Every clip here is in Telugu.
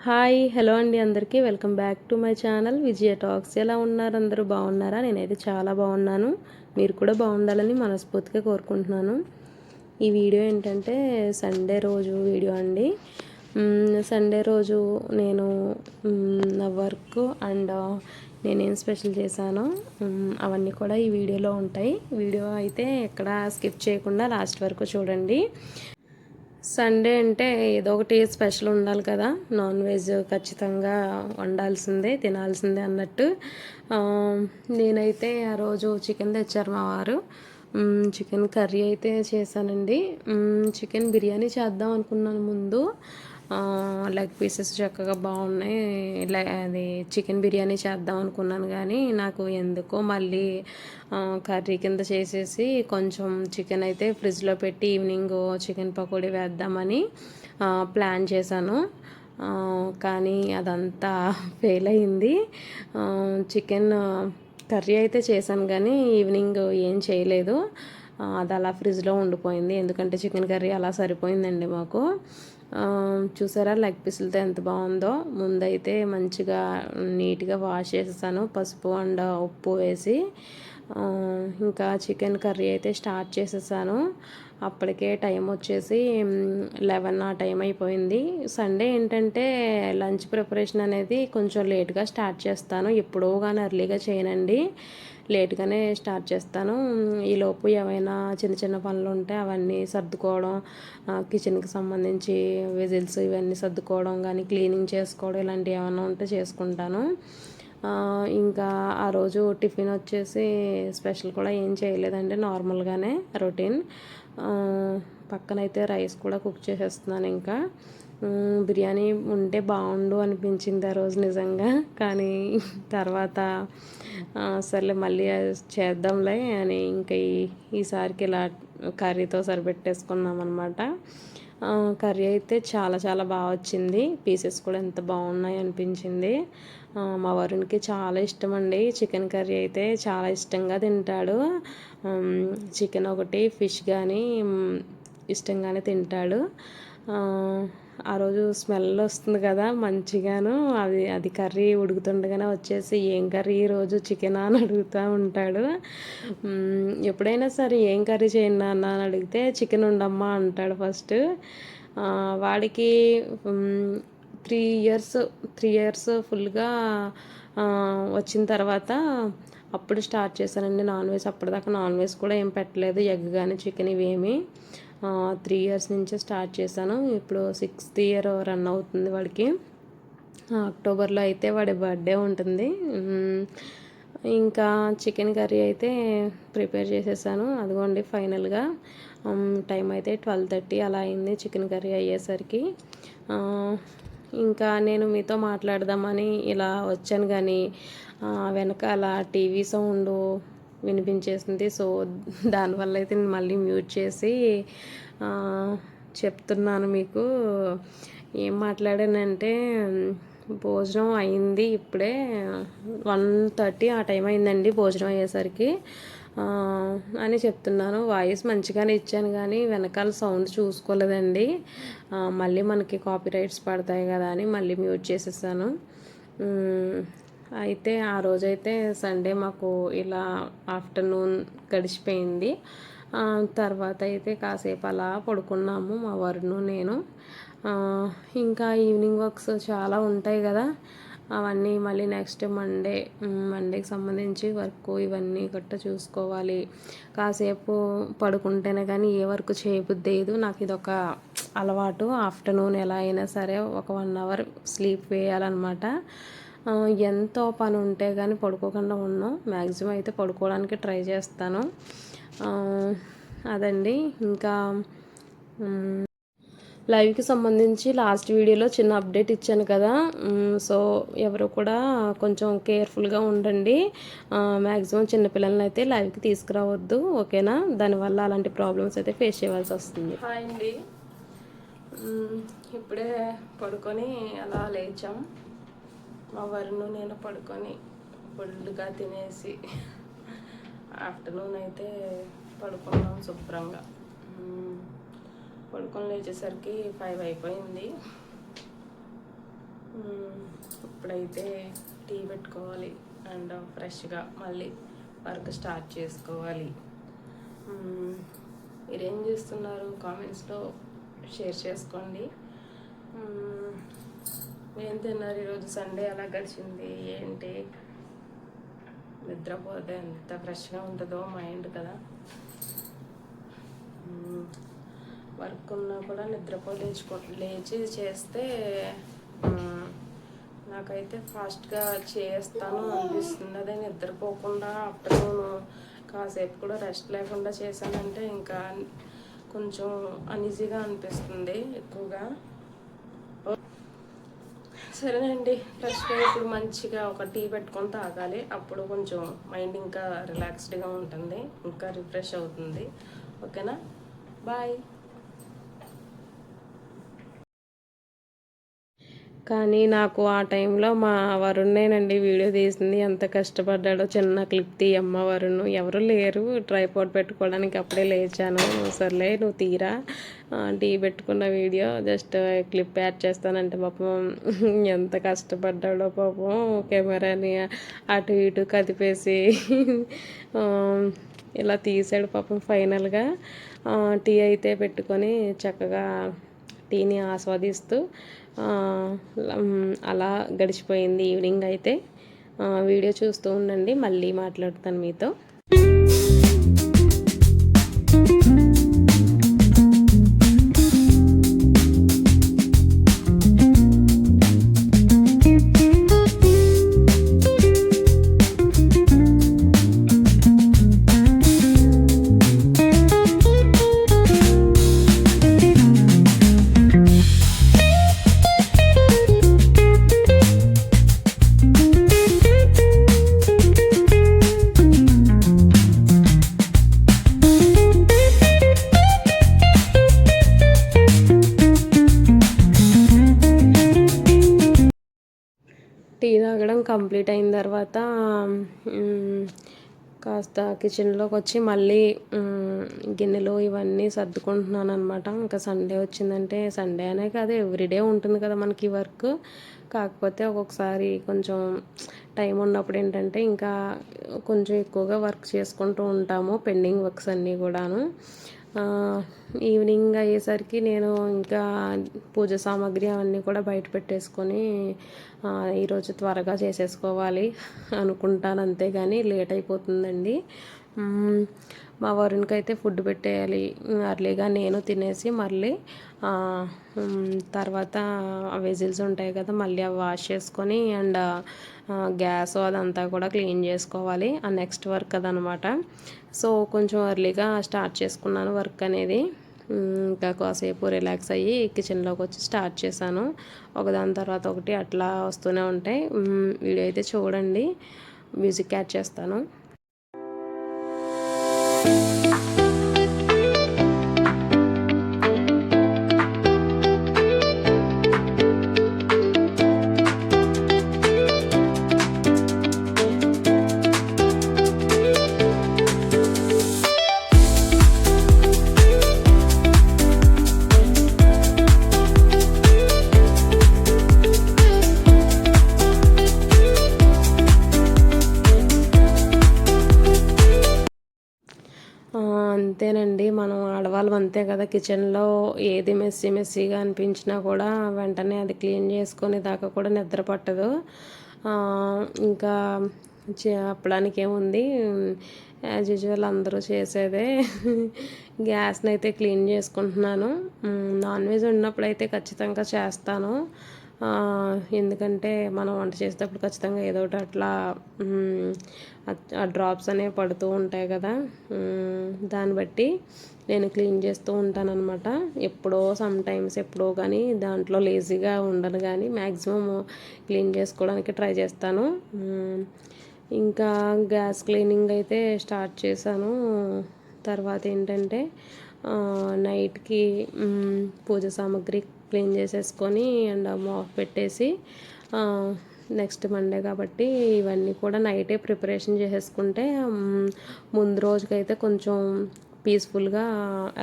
హాయ్ హలో అండి అందరికీ welcome back to my channel Vijaya talks. ఎలా ఉన్నారు? అందరూ బాగున్నారా? నేనైతే చాలా బాగున్నాను. మీరు కూడా బాగుండాలని మనస్ఫూర్తిగా కోరుకుంటున్నాను. ఈ వీడియో ఏంటంటే సండే రోజు వీడియో అండి. సండే రోజు నేను నా వర్క్ అండ్ నేనేం స్పెషల్ చేశానో అవన్నీ కూడా ఈ వీడియోలో ఉంటాయి. వీడియో అయితే ఎక్కడ స్కిప్ చేయకుండా లాస్ట్ వరకు చూడండి. సండే అంటే ఏదో ఒకటి స్పెషల్ ఉండాలి కదా, నాన్ వెజ్ ఖచ్చితంగా వండాల్సిందే, తినాల్సిందే అన్నట్టు. నేనైతే ఆ రోజు చికెన్ తెచ్చారు మా వారు. చికెన్ కర్రీ అయితే చేశానండి. చికెన్ బిర్యానీ చేద్దాం అనుకున్నాను ముందు. లెగ్ పీసెస్ చక్కగా బాగున్నాయి. అది చికెన్ బిర్యానీ చేద్దాం అనుకున్నాను కానీ నాకు ఎందుకో మళ్ళీ కర్రీ కింద చేసేసి కొంచెం చికెన్ అయితే ఫ్రిడ్జ్లో పెట్టి ఈవినింగ్ చికెన్ పకోడీ వేద్దామని ప్లాన్ చేశాను. కానీ అదంతా ఫెయిల్ అయింది. చికెన్ కర్రీ అయితే చేశాను కానీ ఈవినింగ్ ఏం చేయలేదు. అది అలా ఫ్రిడ్జ్లో ఉండిపోయింది. ఎందుకంటే చికెన్ కర్రీ అలా సరిపోయిందండి మాకు. చూసారా లెగ్ పీసులతో ఎంత బాగుందో. ముందైతే మంచిగా నీట్గా వాష్ చేసేసాను పసుపు అండ్ ఉప్పు వేసి. ఇంకా చికెన్ కర్రీ అయితే స్టార్ట్ చేసేసాను. అప్పటికే టైం వచ్చేసి 11 ఆ టైం అయిపోయింది. సండే ఏంటంటే లంచ్ ప్రిపరేషన్ అనేది కొంచెం లేట్గా స్టార్ట్ చేస్తాను. ఎప్పుడో కానీ ఎర్లీగా చేయనండి, లేట్గానే స్టార్ట్ చేస్తాను. ఈలోపు ఏమైనా చిన్న చిన్న పనులు ఉంటే అవన్నీ సర్దుకోవడం, కిచెన్కి సంబంధించి విజిల్స్ ఇవన్నీ సర్దుకోవడం కానీ క్లీనింగ్ చేసుకోవడం ఇలాంటివి ఏమైనా ఉంటే చేసుకుంటాను. ఇంకా ఆ రోజు టిఫిన్ వచ్చేసి స్పెషల్ కూడా ఏం చేయలేదండి, నార్మల్గానే రొటీన్. పక్కనైతే రైస్ కూడా కుక్ చేసేస్తున్నాను. ఇంకా బిర్యానీ ఉంటే బాగుండు అనిపించింది ఆ రోజు నిజంగా. కానీ తర్వాత సర్లే మళ్ళీ చేద్దాంలే అని ఇంకా ఈసారికి ఇలా కర్రీతో సరిపెట్టేసుకున్నాం అనమాట. కర్రీ అయితే చాలా చాలా బాగా వచ్చింది. పీసెస్ కూడా ఎంత బాగున్నాయి అనిపించింది. మా వరుణ్కి చాలా ఇష్టం అండి చికెన్ కర్రీ అయితే, చాలా ఇష్టంగా తింటాడు. చికెన్ ఒకటి ఫిష్ కానీ ఇష్టంగానే తింటాడు. ఆ రోజు స్మెల్ వస్తుంది కదా మంచిగాను, అది కర్రీ ఉడుకుతుండగానే వచ్చేసి ఏం కర్రీ ఈరోజు చికెన్ అని అడుగుతూ ఉంటాడు. ఎప్పుడైనా సరే ఏం కర్రీ చేయండి నాన్న అని అడిగితే చికెన్ ఉండమ్మా అంటాడు ఫస్ట్. వాడికి 3 ఇయర్స్ ఫుల్గా వచ్చిన తర్వాత అప్పుడు స్టార్ట్ చేశానండి నాన్ వెజ్. అప్పటిదాకా నాన్ వెజ్ కూడా ఏం పెట్టలేదు, ఎగ్ కానీ చికెన్ ఇవేమి. 3 ఇయర్స్ నుంచే స్టార్ట్ చేశాను. ఇప్పుడు 6th ఇయర్ రన్ అవుతుంది వాడికి. అక్టోబర్లో అయితే వాడి బర్త్డే ఉంటుంది. ఇంకా చికెన్ కర్రీ అయితే ప్రిపేర్ చేసేసాను. అదిగోండి ఫైనల్గా టైం అయితే 12:30 అలా అయింది చికెన్ కర్రీ అయ్యేసరికి. ఇంకా నేను మీతో మాట్లాడదామని ఇలా వచ్చాను కానీ వెనకాల టీవీ సౌండ్ వినిపించేసింది. సో దానివల్ల అయితే నేను మళ్ళీ మ్యూట్ చేసి చెప్తున్నాను మీకు. ఏం మాట్లాడానంటే భోజనం అయింది ఇప్పుడే, 1:30 ఆ టైం అయిందండి భోజనం అయ్యేసరికి అని చెప్తున్నాను. వాయిస్ మంచిగానే ఇచ్చాను కానీ వెనకాల సౌండ్ చూసుకోలేదండి. మళ్ళీ మనకి కాపీ రైట్స్ పడతాయి కదా అని మళ్ళీ మ్యూట్ చేసేసాను. అయితే ఆ రోజైతే సండే మాకు ఇలా ఆఫ్టర్నూన్ గడిచిపోయింది. తర్వాత అయితే కాసేపు అలా పడుకున్నాము మా వరుణు నేను. ఇంకా ఈవినింగ్ వర్క్స్ చాలా ఉంటాయి కదా, అవన్నీ మళ్ళీ నెక్స్ట్ మండేకి సంబంధించి వర్క్ ఇవన్నీ గట్ట చూసుకోవాలి. కాసేపు పడుకుంటేనే కానీ ఏ వర్క్ చేయబుద్దేదు. నాకు ఇదొక అలవాటు. ఆఫ్టర్నూన్ ఎలా అయినా సరే ఒక 1 అవర్ స్లీప్ వేయాలన్నమాట. ఎంతో పని ఉంటే కానీ పడుకోకుండా ఉన్నాం. మ్యాక్సిమం అయితే పడుకోవడానికి ట్రై చేస్తాను. అదండి. ఇంకా లైవ్కి సంబంధించి లాస్ట్ వీడియోలో చిన్న అప్డేట్ ఇచ్చాను కదా, సో ఎవరు కూడా కొంచెం కేర్ఫుల్గా ఉండండి. మ్యాక్సిమం చిన్నపిల్లలని అయితే లైవ్కి తీసుకురావద్దు, ఓకేనా? దానివల్ల అలాంటి ప్రాబ్లమ్స్ అయితే ఫేస్ చేయాల్సి వస్తుంది. హాయ్ అండి, ఇప్పుడే పడుకొని అలా లేచాం. మా వరుణు నేను పడుకొని ఫుల్గా తినేసి ఆఫ్టర్నూన్ అయితే పడుకున్నాం శుభ్రంగా. పడుకొని లేచేసరికి 5 అయిపోయింది. ఇప్పుడైతే టీ పెట్టుకోవాలి అండ్ ఫ్రెష్గా మళ్ళీ వర్క్ స్టార్ట్ చేసుకోవాలి. మీరేం చేస్తున్నారు కామెంట్స్లో షేర్ చేసుకోండి. ఏం తిన్నారు ఈరోజు? సండే ఎలా గడిచింది ఏంటి? నిద్రపోతే ఎంత ఫ్రెష్గా ఉంటుందో మైండ్ కదా. వర్క్ ఉన్నా కూడా లేచి చేస్తే నాకైతే ఫాస్ట్గా చేస్తాను అనిపిస్తుంది. అదే నిద్రపోకుండా ఆఫ్టర్నూన్ కాసేపు కూడా రెస్ట్ లేకుండా చేశానంటే ఇంకా కొంచెం అన్ఈజీగా అనిపిస్తుంది ఎక్కువగా. సరేనండి, ఫ్రెష్గా ఇప్పుడు మంచిగా ఒక టీ పెట్టుకొని తాగాలి. అప్పుడు కొంచెం మైండ్ ఇంకా రిలాక్స్డ్గా ఉంటుంది, ఇంకా రిఫ్రెష్ అవుతుంది. ఓకేనా, బాయ్. కానీ నాకు ఆ టైంలో మా వరుణ్ణేనండి వీడియో తీసింది. ఎంత కష్టపడ్డాడో. చిన్న క్లిప్ తీయమ్మ వరుణ్, ఎవరు లేరు ట్రైపాడ్ పెట్టుకోవడానికి. అప్పుడే లేచాను. సర్లే నువ్వు తీరా, టీ పెట్టుకున్న వీడియో జస్ట్ క్లిప్ యాడ్ చేస్తానంటే పాపం ఎంత కష్టపడ్డాడో పాపం. కెమెరాని అటు ఇటు కదిపేసి ఇలా తీసాడు పాపం. ఫైనల్గా టీ అయితే పెట్టుకొని చక్కగా టీని ఆస్వాదిస్తూ అలా గడిచిపోయింది ఈవినింగ్ అయితే. వీడియో చూస్తూ ఉండండి, మళ్ళీ మాట్లాడుతాను మీతో. టీ తాగడం కంప్లీట్ అయిన తర్వాత కాస్త కిచెన్లోకి వచ్చి మళ్ళీ గిన్నెలు ఇవన్నీ సర్దుకుంటున్నాను అనమాట. ఇంకా సండే వచ్చిందంటే, సండే అనే కాదు ఎవ్రీడే ఉంటుంది కదా మనకి వర్క్. కాకపోతే ఒక్కొక్కసారి కొంచెం టైం ఉన్నప్పుడు ఏంటంటే ఇంకా కొంచెం ఎక్కువగా వర్క్ చేసుకుంటూ ఉంటాము, పెండింగ్ వర్క్స్ అన్నీ కూడాను. ఈవినింగ్ అయ్యేసరికి నేను ఇంకా పూజ సామాగ్రి అవన్నీ కూడా బయట పెట్టేసుకొని ఈరోజు త్వరగా చేసేసుకోవాలి అనుకుంటాను, అంతేగాని లేట్ అయిపోతుందండి. మా వరుణ్కి అయితే ఫుడ్ పెట్టేయాలి అర్లీగా. నేను తినేసి మళ్ళీ తర్వాత వెజిల్స్ ఉంటాయి కదా, మళ్ళీ అవి వాష్ చేసుకొని అండ్ గ్యాస్ అదంతా కూడా క్లీన్ చేసుకోవాలి. ఆ నెక్స్ట్ వర్క్ అదనమాట. సో కొంచెం ఎర్లీగా స్టార్ట్ చేసుకున్నాను వర్క్ అనేది. ఇంకా కాసేపు రిలాక్స్ అయ్యి కిచెన్లోకి వచ్చి స్టార్ట్ చేశాను. ఒకదాని తర్వాత ఒకటి అట్లా వస్తూనే ఉంటాయి. వీడియో అయితే చూడండి, మ్యూజిక్ యాడ్ చేస్తాను. అంతేనండి, మనం ఆడవాళ్ళం అంతే కదా. కిచెన్లో ఏది మెస్సీగా అనిపించినా కూడా వెంటనే అది క్లీన్ చేసుకొని దాకా కూడా నిద్ర పట్టదు. ఇంకా చెప్పడానికి ఏముంది, యాజ్ యూజువల్ అందరూ చేసేదే. గ్యాస్ని అయితే క్లీన్ చేసుకుంటున్నాను. నాన్ వెజ్ ఉన్నప్పుడు అయితే ఖచ్చితంగా చేస్తాను. ఎందుకంటే మనం వంట చేసేటప్పుడు ఖచ్చితంగా ఏదో ఒకటి అట్లా ఆ డ్రాప్స్ అనేవి పడుతూ ఉంటాయి కదా, దాన్ని బట్టి నేను క్లీన్ చేస్తూ ఉంటాను అనమాట. ఎప్పుడో సమ్టైమ్స్ ఎప్పుడో కానీ దాంట్లో లేజీగా ఉండను, కానీ మ్యాక్సిమం క్లీన్ చేసుకోవడానికి ట్రై చేస్తాను. ఇంకా గ్యాస్ క్లీనింగ్ అయితే స్టార్ట్ చేశాను. తర్వాత ఏంటంటే నైట్కి పూజ సామాగ్రి క్లీన్ చేసేసుకొని అండ్ మాప్ పెట్టేసి, నెక్స్ట్ మండే కాబట్టి ఇవన్నీ కూడా నైటే ప్రిపరేషన్ చేసేసుకుంటే ముందు రోజుకైతే కొంచెం పీస్ఫుల్గా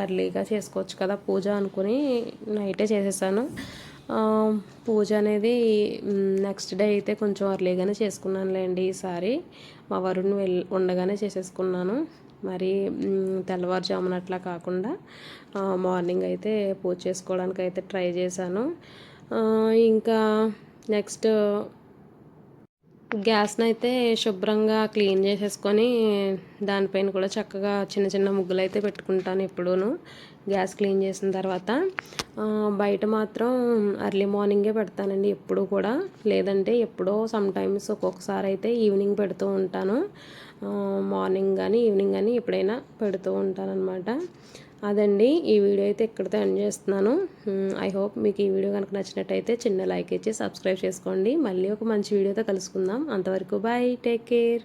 ఎర్లీగా చేసుకోవచ్చు కదా పూజ అనుకుని నైటే చేసేసాను. పూజ అనేది నెక్స్ట్ డే అయితే కొంచెం అర్లీగానే చేసుకున్నానులేండి ఈసారి. మా వరుణ్ ఉండగానే చేసేసుకున్నాను. మరి తెల్లవారుజామున అట్లా కాకుండా మార్నింగ్ అయితే పూజ చేసుకోవడానికి అయితే ట్రై చేశాను. ఇంకా నెక్స్ట్ గ్యాస్ని అయితే శుభ్రంగా క్లీన్ చేసేసుకొని దానిపైన కూడా చక్కగా చిన్న చిన్న ముగ్గులు అయితే పెట్టుకుంటాను ఎప్పుడూను గ్యాస్ క్లీన్ చేసిన తర్వాత. బయట మాత్రం ఎర్లీ మార్నింగే పెడతానండి ఎప్పుడు కూడా, లేదంటే ఎప్పుడో సమ్టైమ్స్ ఒక్కొక్కసారి అయితే ఈవినింగ్ పెడుతూ ఉంటాను. మార్నింగ్ కానీ ఈవినింగ్ కానీ ఎప్పుడైనా పెడుతూ ఉంటానన్నమాట. అదండి, ఈ వీడియో అయితే ఇక్కడితో ఎండ్ చేస్తున్నాను. ఐ హోప్ మీకు ఈ వీడియో కనుక నచ్చినట్టయితే చిన్న లైక్ ఇచ్చి సబ్స్క్రైబ్ చేసుకోండి. మళ్ళీ ఒక మంచి వీడియోతో కలుసుకుందాం. అంతవరకు బాయ్, టేక్ కేర్.